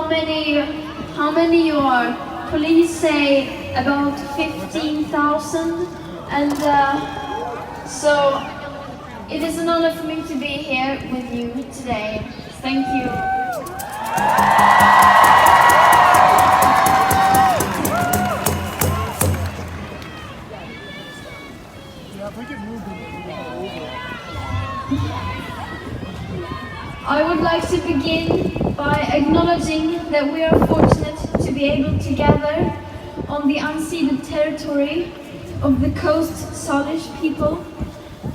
how many you are? Police say about 15,000, and so it is an honor for me to be here with you today. Thank you. I would like to begin by acknowledging that we are fortunate to be able to gather on the unceded territory of the Coast Salish people,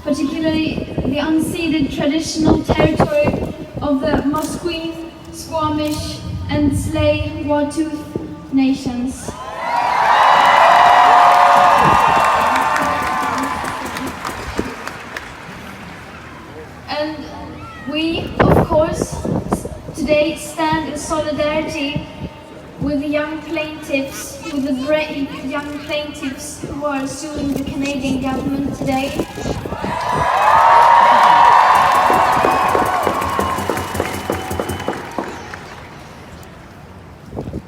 particularly the unceded traditional territory of the Musqueam, Squamish and Tsleil-Waututh nations. And we, of course, today stand in solidarity with the young plaintiffs, with the brave young plaintiffs who are suing the Canadian government today.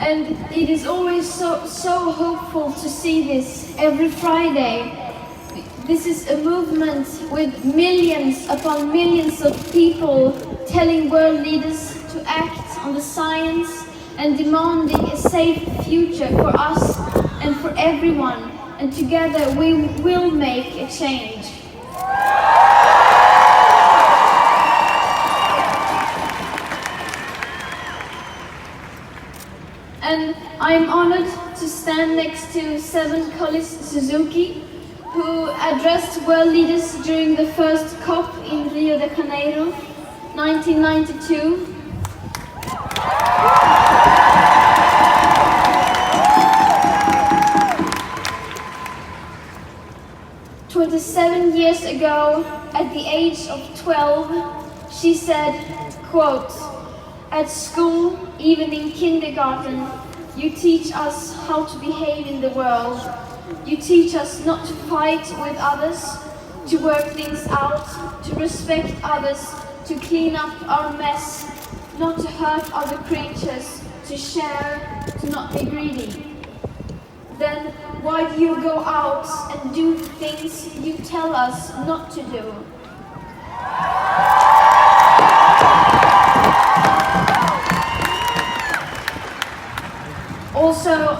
And it is always so hopeful to see this every Friday. This is a movement with millions upon millions of people telling world leaders to act on the science and demanding a safe future for us and for everyone. And together we will make a change. And I am honored to stand next to Seven Collis Suzuki, who addressed world leaders during the first COP in Rio de Janeiro, 1992. 27 years ago, at the age of 12, she said, quote, "At school, even in kindergarten, you teach us how to behave in the world. You teach us not to fight with others, to work things out, to respect others, to clean up our mess, not to hurt other creatures, to share, to not be greedy. Then why do you go out and do things you tell us not to do?" Also,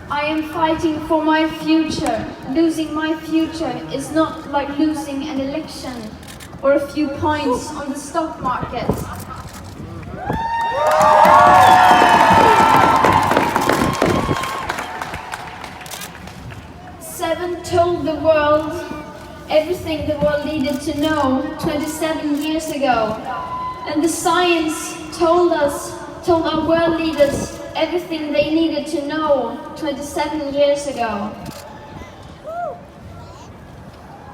I am fighting for my future. Losing my future is not like losing an election or a few points on the stock market. Seven told the world everything the world needed to know 27 years ago. And the science told our world leaders everything they needed to know 27 years ago.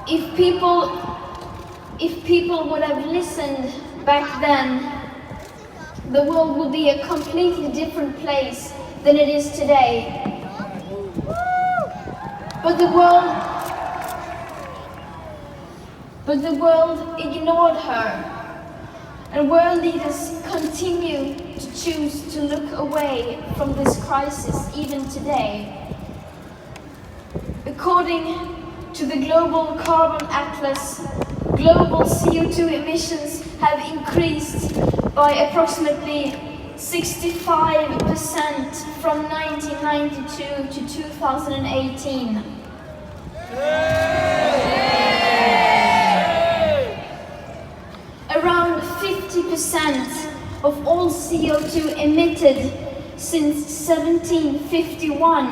If people would have listened back then, the world would be a completely different place than it is today. But the world ignored her. And world leaders continue to choose to look away from this crisis even today. According to the Global Carbon Atlas, global CO2 emissions have increased by approximately 65% from 1992 to 2018. Around 50% of all CO2 emitted since 1751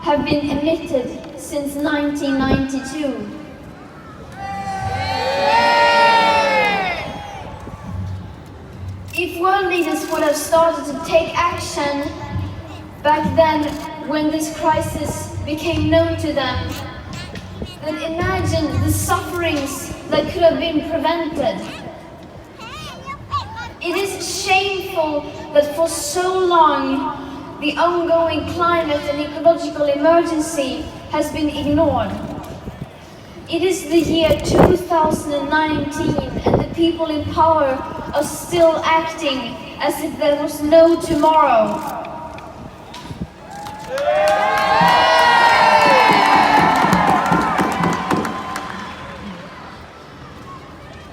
have been emitted since 1992. If world leaders would have started to take action back then when this crisis became known to them, then imagine the sufferings that could have been prevented. It is shameful that for so long the ongoing climate and ecological emergency has been ignored. It is the year 2019 and the people in power are still acting as if there was no tomorrow.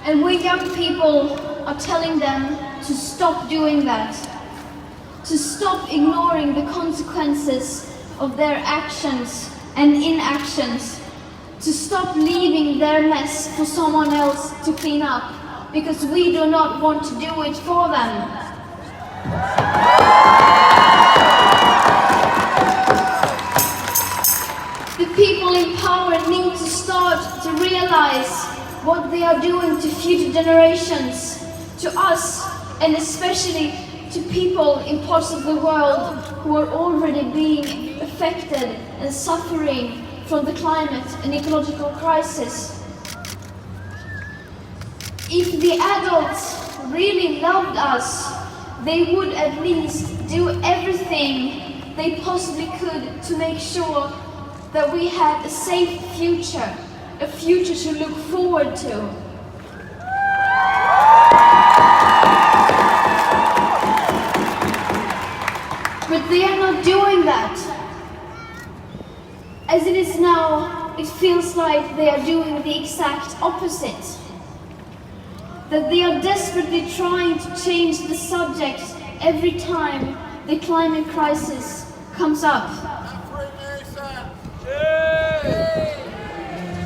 And we young people are telling them to stop doing that, to stop ignoring the consequences of their actions and inactions, to stop leaving their mess for someone else to clean up, because we do not want to do it for them. The people in power need to start to realize what they are doing to future generations, to us, and especially to people in parts of the world who are already being affected and suffering from the climate and ecological crisis. If the adults really loved us, they would at least do everything they possibly could to make sure that we had a safe future, a future to look forward to. But they are not doing that. As it is now, it feels like they are doing the exact opposite. That they are desperately trying to change the subject every time the climate crisis comes up.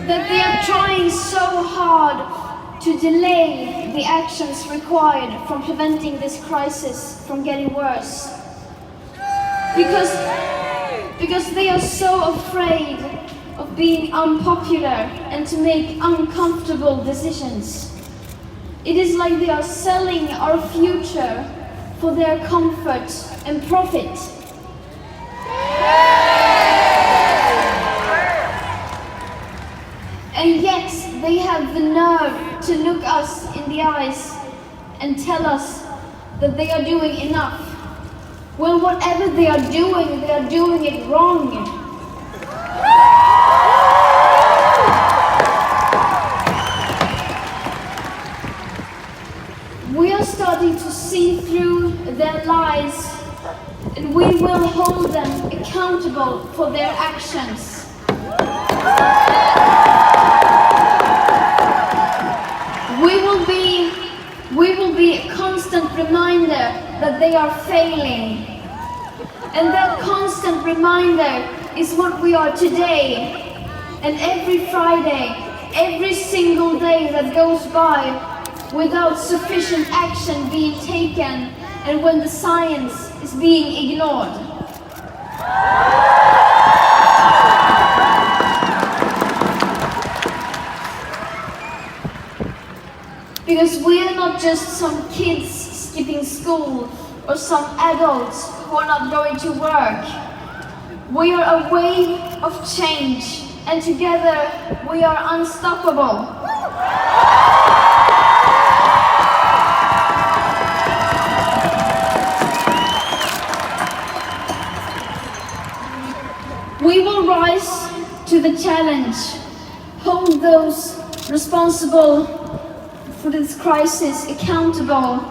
That they are trying so hard to delay the actions required from preventing this crisis from getting worse. Because they are so afraid of being unpopular and to make uncomfortable decisions. It is like they are selling our future for their comfort and profit. And yet they have the nerve to look us in the eyes and tell us that they are doing enough. Well, whatever they are doing it wrong. We are starting to see through their lies, and we will hold them accountable for their actions. We will be a constant reminder that they are failing. And that constant reminder is what we are today. And every Friday, every single day that goes by without sufficient action being taken, and when the science is being ignored. Because we are not just some kids skipping school or some adults who are not going to work. We are a wave of change, and together we are unstoppable. We will rise to the challenge, hold those responsible for this crisis accountable,